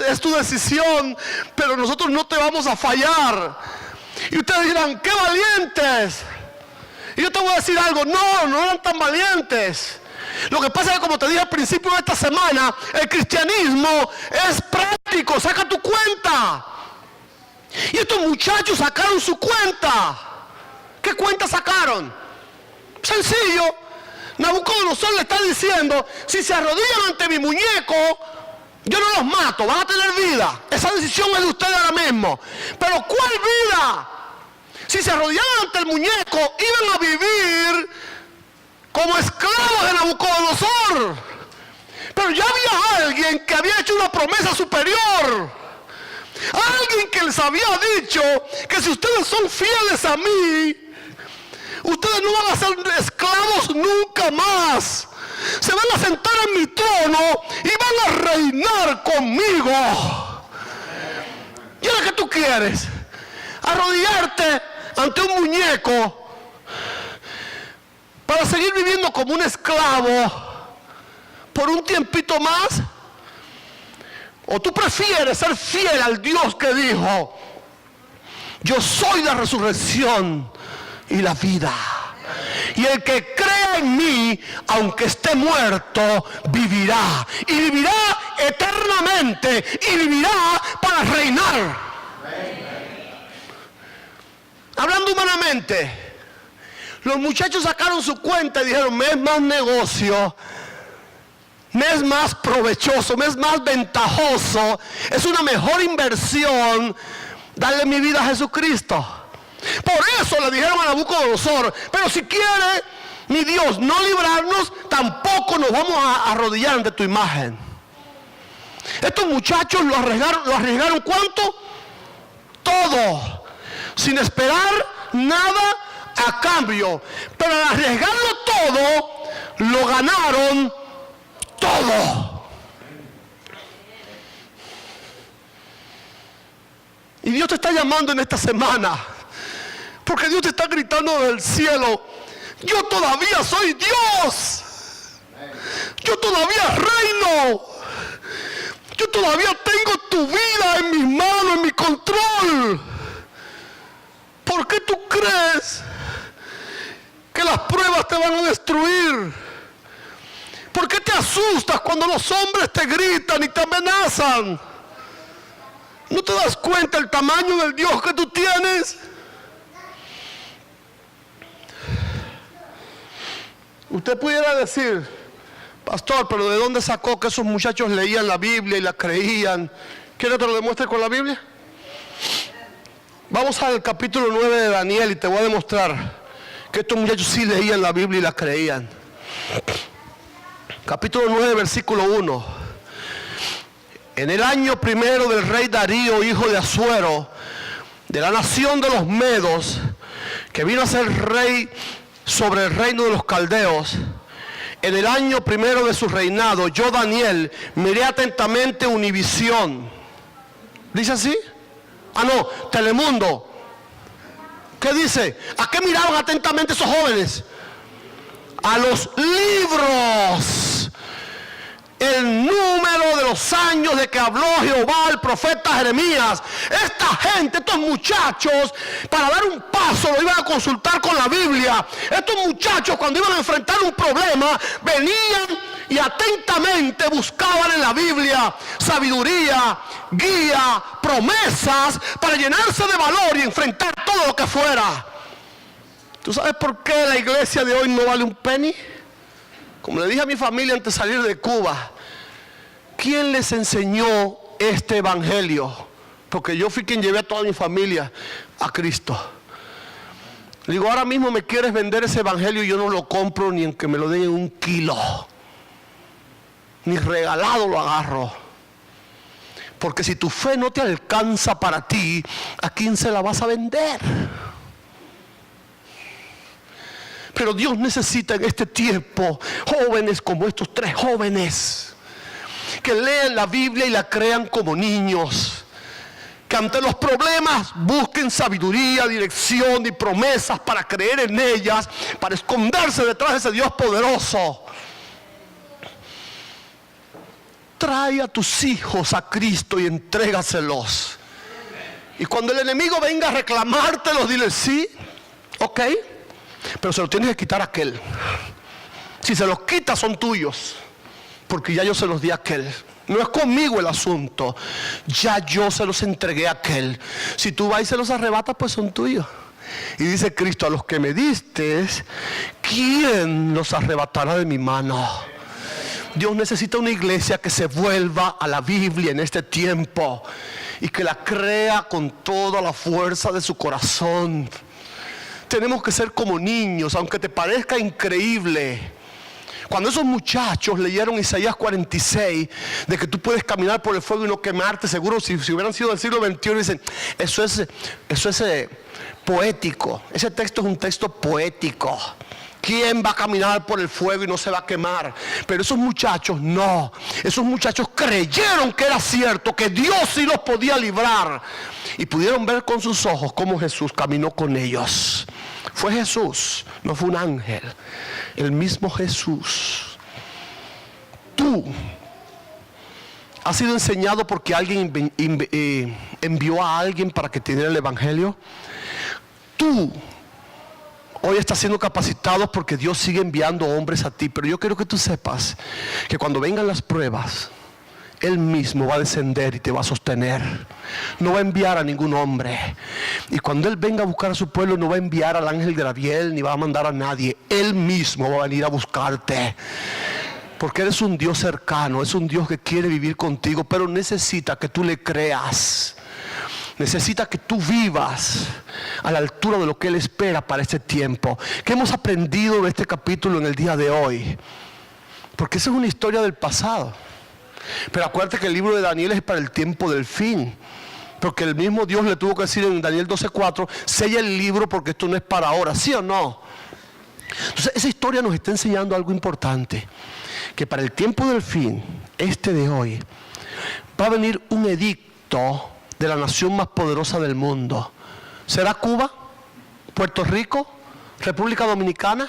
es tu decisión, pero nosotros no te vamos a fallar. Y ustedes dirán: ¡qué valientes! Y yo te voy a decir algo: no eran tan valientes. Lo que pasa es que, como te dije al principio de esta semana, el cristianismo es práctico, saca tu cuenta. Y estos muchachos sacaron su cuenta. ¿Qué cuenta sacaron? Sencillo. Nabucodonosor le está diciendo: si se arrodillan ante mi muñeco, yo no los mato, van a tener vida. Esa decisión es de ustedes ahora mismo. Pero ¿cuál vida? Si se arrodillaban ante el muñeco, iban a vivir como esclavos de Nabucodonosor. Pero ya había alguien que había hecho una promesa superior. Alguien que les había dicho que si ustedes son fieles a mí, ustedes no van a ser esclavos nunca más. Se van a sentar en mi trono y van a reinar conmigo. ¿Y ahora qué tú quieres? ¿Arrodillarte ante un muñeco para seguir viviendo como un esclavo por un tiempito más? ¿O tú prefieres ser fiel al Dios que dijo: yo soy la resurrección y la vida, y el que crea en mí, aunque esté muerto, vivirá, y vivirá eternamente, y vivirá para reinar? Hablando humanamente, los muchachos sacaron su cuenta y dijeron: me es más negocio, me es más provechoso, me es más ventajoso, es una mejor inversión darle mi vida a Jesucristo. Por eso le dijeron a Nabucodonosor: pero si quiere mi Dios no librarnos, tampoco nos vamos a arrodillar ante tu imagen. Estos muchachos lo arriesgaron ¿cuánto? Todo, sin esperar nada a cambio. Pero al arriesgarlo todo, lo ganaron todo. Y Dios te está llamando en esta semana, porque Dios te está gritando del cielo: yo todavía soy Dios, yo todavía reino, yo todavía tengo tu vida en mis manos, en mi control. ¿Por qué tú crees que las pruebas te van a destruir? ¿Por qué te asustas cuando los hombres te gritan y te amenazan? ¿No te das cuenta el tamaño del Dios que tú tienes? Usted pudiera decir: pastor, pero ¿de dónde sacó que esos muchachos leían la Biblia y la creían? ¿Quiere que te lo demuestre con la Biblia? Vamos al capítulo 9 de Daniel y te voy a demostrar que estos muchachos sí leían la Biblia y la creían. Capítulo 9, versículo 1. En el año primero del rey Darío, hijo de Asuero, de la nación de los Medos, que vino a ser rey sobre el reino de los caldeos, en el año primero de su reinado, yo, Daniel, miré atentamente Univisión. ¿Dice así? Ah, no, Telemundo. ¿Qué dice? ¿A qué miraban atentamente esos jóvenes? A los libros. El número de los años de que habló Jehová el profeta Jeremías. Esta gente, estos muchachos, para dar un paso lo iban a consultar con la Biblia. Estos muchachos, cuando iban a enfrentar un problema, venían y atentamente buscaban en la Biblia sabiduría, guía, promesas para llenarse de valor y enfrentar todo lo que fuera. ¿Tú sabes por qué la iglesia de hoy no vale un penny? Como le dije a mi familia antes de salir de Cuba, ¿quién les enseñó este evangelio? Porque yo fui quien llevé a toda mi familia a Cristo. Le digo, ahora mismo me quieres vender ese evangelio y yo no lo compro ni aunque me lo den en 1 kilo. Ni regalado lo agarro. Porque si tu fe no te alcanza para ti, ¿a quién se la vas a vender? Pero Dios necesita en este tiempo jóvenes como estos 3 jóvenes que lean la Biblia y la crean como niños, que ante los problemas busquen sabiduría, dirección y promesas para creer en ellas, para esconderse detrás de ese Dios poderoso. Trae a tus hijos a Cristo y entrégaselos. Y cuando el enemigo venga a reclamártelos, dile sí, ok, pero se los tienes que quitar a aquel. Si se los quitas son tuyos, porque ya yo se los di a aquel. No es conmigo el asunto, ya yo se los entregué a aquel. Si tú vas y se los arrebatas, pues son tuyos. Y dice Cristo, a los que me diste, ¿quién los arrebatará de mi mano? Dios necesita una iglesia que se vuelva a la Biblia en este tiempo y que la crea con toda la fuerza de su corazón. Tenemos que ser como niños, aunque te parezca increíble. Cuando esos muchachos leyeron Isaías 46, de que tú puedes caminar por el fuego y no quemarte, seguro si hubieran sido del siglo XXI, dicen, eso es poético. Ese texto es un texto poético. ¿Quién va a caminar por el fuego y no se va a quemar? Pero esos muchachos no. Esos muchachos creyeron que era cierto, que Dios sí los podía librar. Y pudieron ver con sus ojos cómo Jesús caminó con ellos. Fue Jesús, no fue un ángel. El mismo Jesús. Tú has sido enseñado porque alguien envió a alguien para que te diera el evangelio. Tú hoy estás siendo capacitado porque Dios sigue enviando hombres a ti. Pero yo quiero que tú sepas que cuando vengan las pruebas, Él mismo va a descender y te va a sostener. No va a enviar a ningún hombre. Y cuando Él venga a buscar a su pueblo, no va a enviar al ángel Gabriel ni va a mandar a nadie. Él mismo va a venir a buscarte. Porque eres un Dios cercano, es un Dios que quiere vivir contigo, pero necesita que tú le creas. Necesita que tú vivas a la altura de lo que Él espera para este tiempo. ¿Qué hemos aprendido de este capítulo en el día de hoy? Porque esa es una historia del pasado. Pero acuérdate que el libro de Daniel es para el tiempo del fin. Porque el mismo Dios le tuvo que decir en Daniel 12:4, sella el libro porque esto no es para ahora, ¿sí o no? Entonces esa historia nos está enseñando algo importante. Que para el tiempo del fin, este de hoy, va a venir un edicto de la nación más poderosa del mundo. ¿Será Cuba? ¿Puerto Rico? ¿República Dominicana?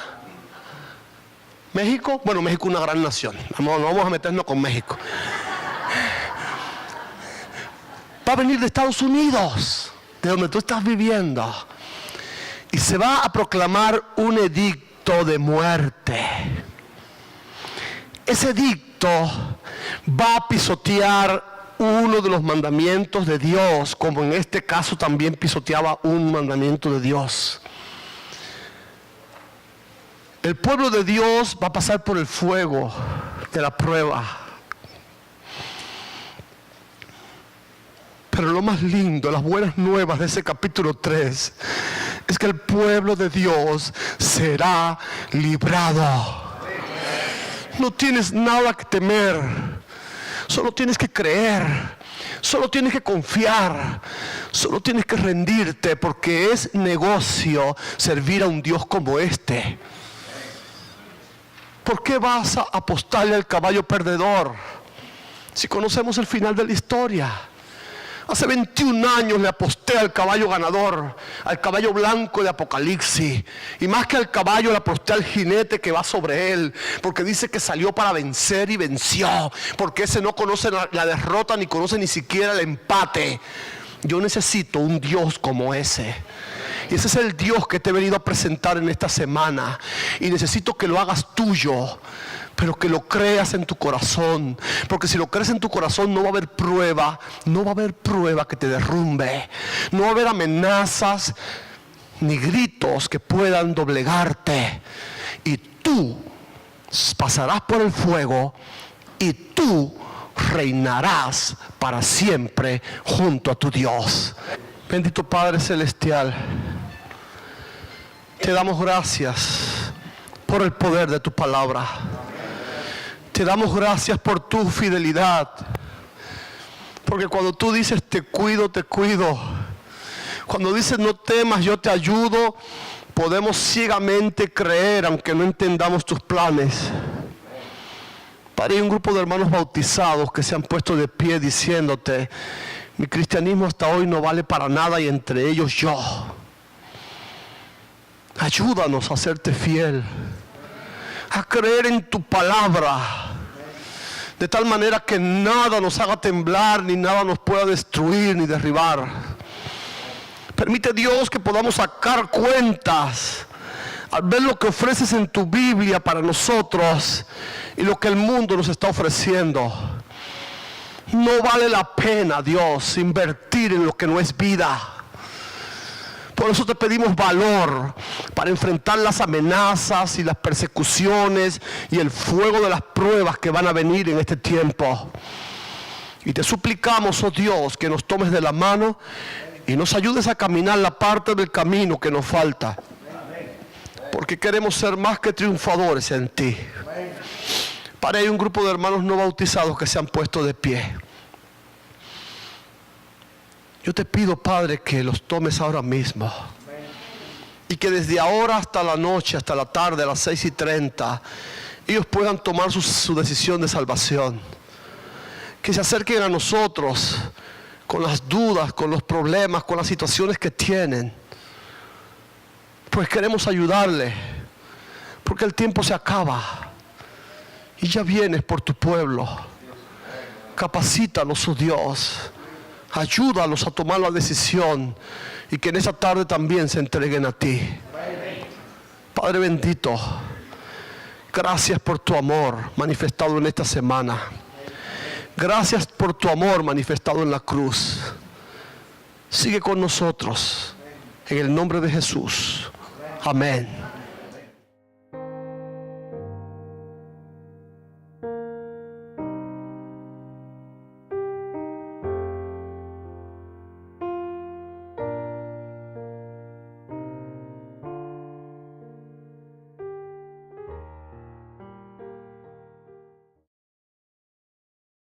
¿México? Bueno, México es una gran nación. No vamos a meternos con México. Va a venir de Estados Unidos, de donde tú estás viviendo. Y se va a proclamar un edicto de muerte. Ese edicto va a pisotear uno de los mandamientos de Dios, como en este caso también pisoteaba un mandamiento de Dios. El pueblo de Dios va a pasar por el fuego de la prueba. Pero lo más lindo, las buenas nuevas de ese capítulo 3, es que el pueblo de Dios será librado. No tienes nada que temer. Solo tienes que creer, solo tienes que confiar, solo tienes que rendirte, porque es negocio servir a un Dios como este. ¿Por qué vas a apostarle al caballo perdedor si conocemos el final de la historia? Hace 21 años le aposté al caballo ganador, al caballo blanco de Apocalipsis. Y más que al caballo le aposté al jinete que va sobre él. Porque dice que salió para vencer y venció. Porque ese no conoce la derrota ni conoce ni siquiera el empate. Yo necesito un Dios como ese. Y ese es el Dios que te he venido a presentar en esta semana. Y necesito que lo hagas tuyo, pero que lo creas en tu corazón. Porque si lo crees en tu corazón no va a haber prueba. No va a haber prueba que te derrumbe. No va a haber amenazas ni gritos que puedan doblegarte. Y tú pasarás por el fuego y tú reinarás para siempre junto a tu Dios. Bendito Padre Celestial, te damos gracias por el poder de tu palabra. Te damos gracias por tu fidelidad. Porque cuando tú dices te cuido, te cuido. Cuando dices no temas, yo te ayudo, podemos ciegamente creer aunque no entendamos tus planes. Padre, hay un grupo de hermanos bautizados que se han puesto de pie diciéndote: mi cristianismo hasta hoy no vale para nada y entre ellos yo. Ayúdanos a serte fiel, a creer en tu palabra, de tal manera que nada nos haga temblar, ni nada nos pueda destruir ni derribar. Permite, Dios, que podamos sacar cuentas al ver lo que ofreces en tu Biblia para nosotros y lo que el mundo nos está ofreciendo. No vale la pena, Dios, invertir en lo que no es vida. Por eso te pedimos valor para enfrentar las amenazas y las persecuciones y el fuego de las pruebas que van a venir en este tiempo. Y te suplicamos, oh Dios, que nos tomes de la mano y nos ayudes a caminar la parte del camino que nos falta. Porque queremos ser más que triunfadores en ti. Para hay un grupo de hermanos no bautizados que se han puesto de pie. Yo te pido, Padre, que los tomes ahora mismo. Y que desde ahora hasta la noche, hasta la tarde, a las 6:30, ellos puedan tomar su decisión de salvación. Que se acerquen a nosotros con las dudas, con los problemas, con las situaciones que tienen. Pues queremos ayudarle. Porque el tiempo se acaba. Y ya vienes por tu pueblo. Capacítanos, oh Dios. Ayúdalos a tomar la decisión y que en esa tarde también se entreguen a ti. Padre bendito, gracias por tu amor manifestado en esta semana. Gracias por tu amor manifestado en la cruz. Sigue con nosotros en el nombre de Jesús. Amén.